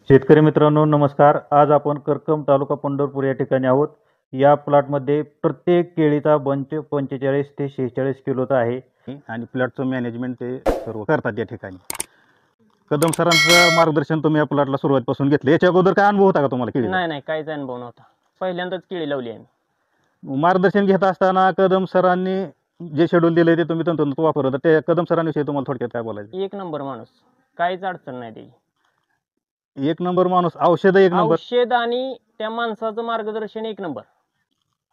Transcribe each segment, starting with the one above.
शेतकरी मित्रांनो नमस्कार. आज आपण करकम तालुका पंढरपूर या ठिकाणी आहोत. या प्लॉटमध्ये प्रत्येक केळीचा बंच 45 ते 46 किलोचा आहे आणि प्लॉटचं मॅनेजमेंट ते सर्व करतात या ठिकाणी. कदम सरांचं मार्गदर्शन तुम्ही या प्लॉटला सुरुवातीपासून घेतलं. याच्या अगोदर काय अनुभव होता का तुम्हाला केळीचा? नाही नाही काहीच अनुभव नव्हता. पहिल्यांदाच केळी लावली आहे. मार्गदर्शन घेत असताना कदम सरांनी जे शेड्यूल दिले ते तुम्ही तंतोतंत वापरत होता. त्या कदम सरांविषयी तुम्हाला थोडक्यात काय बोलायचं? एक नंबर माणूस, काहीच अडचण नाही त्याची. एक नंबर माणूस, औषध एक नंबर. औषध आणि त्या माणसाचं मार्गदर्शन एक नंबर.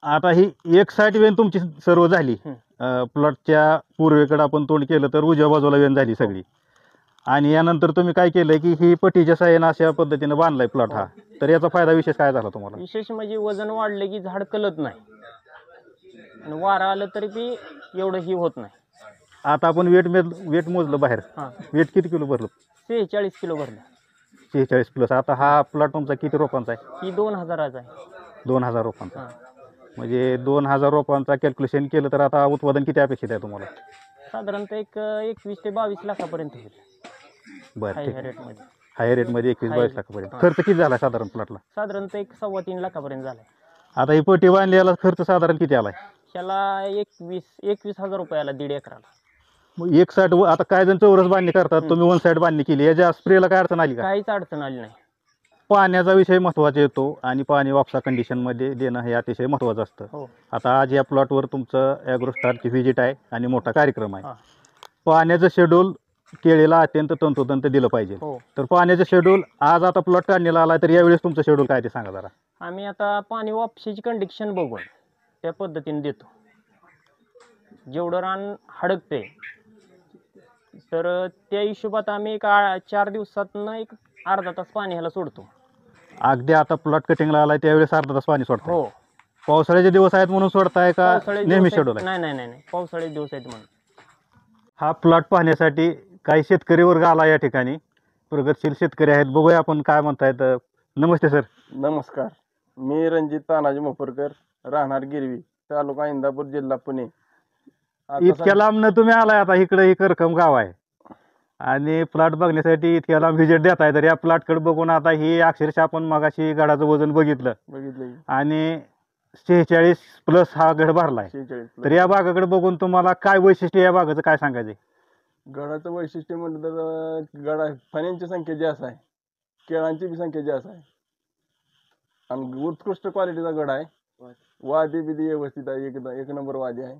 आता ही एक साईड वेन तुमची सर्व झाली. प्लॉटच्या पूर्वेकडे आपण तोंड केलं तर उजव्या बाजूला वेन झाली सगळी. आणि यानंतर तुम्ही काय केलंय की ही पट्टीच्या साह्यानं अशा पद्धतीने बांधलाय प्लॉट हा. तर याचा फायदा विशेष काय झाला तुम्हाला? विशेष म्हणजे वजन वाढलं की झाड कलत नाही आणि वारा आलं तरी बी एवढं ही होत नाही. आता आपण वेट मोजलं बाहेर. वेट किती किलो भरलं? 46 किलो भरलं. 46 प्लस. आता हा प्लॉट तुमचा किती रोपांचा आहे? ही 2000चा आहे. 2000 रोपांचा. म्हणजे 2000 रोपांचा कॅल्क्युलेशन केलं तर आता उत्पादन किती अपेक्षित आहे तुम्हाला? साधारणतः एक 21 ते 22 लाखापर्यंत होईल. बरं, हाय रेटमध्ये. हाय रेटमध्ये 21-22 लाखापर्यंत. खर्च किती झाला साधारण प्लॉटला? साधारणतः 1.25 लाखापर्यंत झालाय. आता ही पट्टी बांधलेला खर्च साधारण किती आलाय? त्याला 21,000 रुपयाला 1.5 एकराला. मग एक साईड आता काय जण चौरस बांधणी करतात, तुम्ही वन साईड बांधणी केली. याच्या स्प्रेला काय अडचण आली का? काहीच अडचण आली नाही. पाण्याचा विषय महत्वाचा येतो आणि पाणी वापसा कंडिशनमध्ये देणं हे अतिशय महत्वाचं असतं. आता आज या प्लॉटवर तुमचं ॲग्रोस्टारची व्हिजिट आहे आणि मोठा कार्यक्रम आहे. पाण्याचं शेड्यूल केळीला अत्यंत तंतोतंत दिलं पाहिजे. तर पाण्याचं शेड्यूल आज आता प्लॉट काढण्याला आला तर यावेळेस तुमचं शेड्यूल काय ते सांगा जरा. आम्ही आता पाणी वापसीची कंडिशन बघून त्या पद्धतीने देतो. जेवढं रान हडकते तर त्या हिशोबात आम्ही एक 4 दिवसातनं एक अर्धा तास पाणी ह्याला सोडतो. अगदी आता प्लॉट कटिंगला आलाय त्यावेळेस अर्धा तास पाणी सोडतो. हो. पावसाळ्याचे दिवस आहेत म्हणून सोडताय का नेहमी शेड्यूल आहे? नाही नाही नाही पावसाळ्याचे दिवस आहेत म्हणून. हा प्लॉट पाहण्यासाठी काही शेतकरी वर्ग आला या ठिकाणी. प्रगतशील शेतकरी आहेत. बघूया आपण काय म्हणतायत. नमस्ते सर. नमस्कार. मी रणजित तानाजी मोपरकर, राहणार गिरवी, तालुका इंदापूर, जिल्हा पुणे. इतक्या लांब तुम्ही आलाय. आता इकडे ही करकम गाव आहे आणि प्लॉट बघण्यासाठी इतक्या लांब व्हिजिट देताय. तर या प्लॉटकडे बघून आता ही अक्षरशः आपण मगाशी गडाचं वजन बघितलं आणि 46 प्लस हा गड भरलाय. 46 तर या बागाकडे बघून तुम्हाला काय वैशिष्ट्य, या बागाचं काय सांगायचंय? गडाचं वैशिष्ट्य म्हटलं तर गडा फण्यांची संख्या जास्त आहे, केळांची बी संख्या जास्त आहे आणि उत्कृष्ट क्वालिटीचा गड आहे. वादी बिदी व्यवस्थित आहे. एक नंबर वादी आहे.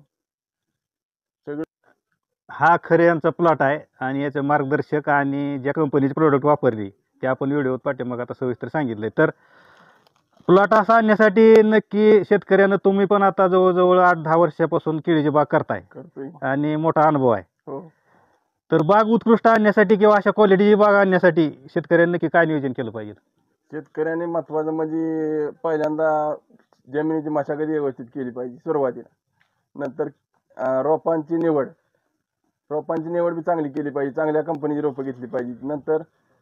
हा खरे यांचा प्लॉट आहे आणि याचे मार्गदर्शक आणि ज्या कंपनीची प्रोडक्ट वापरली ते आपण व्हिडिओत पाठीमागे आता सविस्तर सांगितलंय. तर प्लॉट असा आणण्यासाठी नक्की शेतकऱ्यानं, तुम्ही पण आता जवळजवळ 8-10 वर्षापासून केळीची बाग करताय आणि मोठा अनुभव आहे. तर बाग उत्कृष्ट आणण्यासाठी किंवा अशा क्वालिटीची बाग आणण्यासाठी शेतकऱ्यांनी नक्की काय नियोजन केलं पाहिजे? शेतकऱ्यांनी महत्वाचं म्हणजे पहिल्यांदा जमिनीची मशागत व्यवस्थित केली पाहिजे सुरुवातीला. नंतर रोपांची निवड बी चांगली केली पाहिजे. चांगल्या कंपनीची रोपं घेतली पाहिजे. नंतर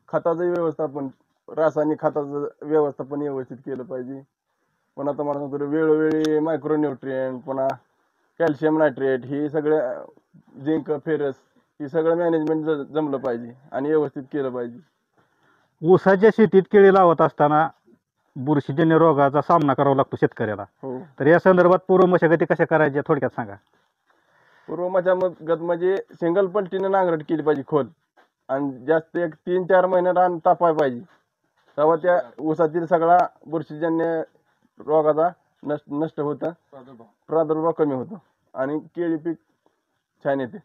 खताचं व्यवस्थापन, रासायनिक खताचं व्यवस्थापन व्यवस्थित केलं पाहिजे. पुन्हा तुम्हाला सांगतो वेळोवेळी मायक्रोन्यूट्रिएंट, पुन्हा कॅल्शियम नायट्रेट, ही सगळं झिंक, फेरस, ही सगळं मॅनेजमेंट जमलं पाहिजे आणि व्यवस्थित केलं पाहिजे. ऊसाच्या शेतीत केळी लावत असताना बुरशीजन्य रोगाचा सामना करावा लागतो शेतकऱ्याला. तर या संदर्भात पूर्व मशागती कशा करायच्या थोडक्यात सांगा. पूर्व मशागत म्हणजे सिंगल पलटीने नांगरट केली पाहिजे खोल आणि जास्त एक 3-4 महिने रान तापाय पाहिजे. तेव्हा त्या ऊसातील सगळा बुरशीजन्य रोगाचा नष्ट होतं, प्रादुर्भाव कमी होतो आणि केळी पीक छान येते.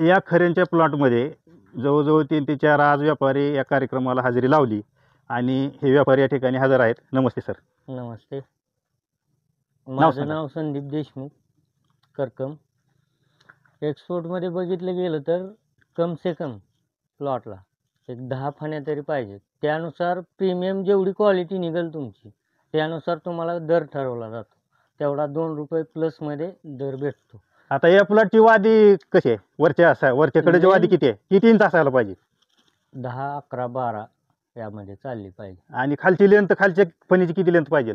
या खऱ्यांच्या प्लॉटमध्ये जवळजवळ 3 ते 4 आज व्यापारी या कार्यक्रमाला हजेरी लावली आणि हे व्यापारी या ठिकाणी हजर आहेत. नमस्ते सर. नमस्ते. माझं नाव संदीप देशमुख, करकम. एक्सपोर्टमध्ये बघितलं गेलं तर कम से कम प्लॉटला एक 10 फण्या तरी पाहिजेत. त्यानुसार प्रीमियम जेवढी क्वालिटी निघेल तुमची त्यानुसार तुम्हाला दर ठरवला जातो. तेवढा 2 रुपये प्लसमध्ये दर भेटतो. आता या प्लॉटची वादी कशी आहे? वरच्याकडे वादी किती आहे? किती इंच असायला पाहिजे? 10, 11, 12 यामध्ये चालली पाहिजे. आणि खालची लेंथ, खालच्या फणीची किती लेंथ पाहिजे?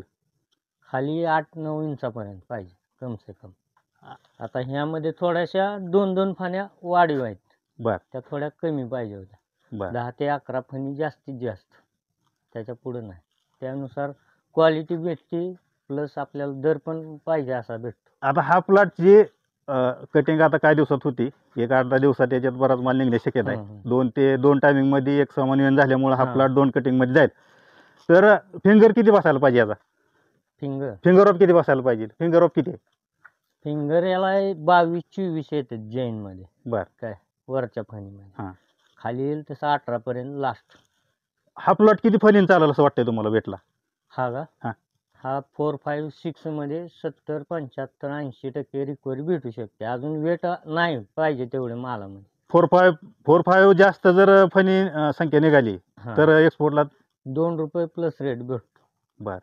खाली 8-9 इंचापर्यंत पाहिजे कम से कम. आता ह्यामध्ये थोड्याशा 2-2 फण्या वाढीव आहेत. बर. त्या थोड्या कमी पाहिजे होत्या. 10 ते 11 फणी जास्तीत जास्त. त्याच्या पुढे नाही. त्यानुसार क्वालिटी भेटते प्लस आपल्याला दर पण पाहिजे असा भेटतो. आता हा प्लॉटची कटिंग आता काय दिवसात होती, एक 8-10 दिवसात याच्यात बराच माल निघण्याची शक्यता आहे. दोन टायमिंग मध्ये एक समन्वय झाल्यामुळे हा हा. प्लॉट 2 कटिंग मध्ये जाईल. तर फिंगर किती बसायला पाहिजे याचा? फिंगर ऑफ किती बसायला पाहिजे? फिंगर ऑफ किती आहे? फिंगर याला 22-24 येतात जैन मध्ये बर. काय वरच्या फणीमध्ये. हा. खाली येईल तसं 18 पर्यंत लास्ट. हा प्लॉट किती फणीन चालेल असं वाटतंय तुम्हाला भेटला? हा का हा. हा 4, 5, 6 मध्ये 70, 75, 80% रिकव्हरी भेटू शकते. अजून वेट नाही पाहिजे तेवढे मालामध्ये. 4-5 जास्त जर फणी संख्या निघाली हा. तर एक्सपोर्टला ₹2 प्लस रेट भेटतो. बर.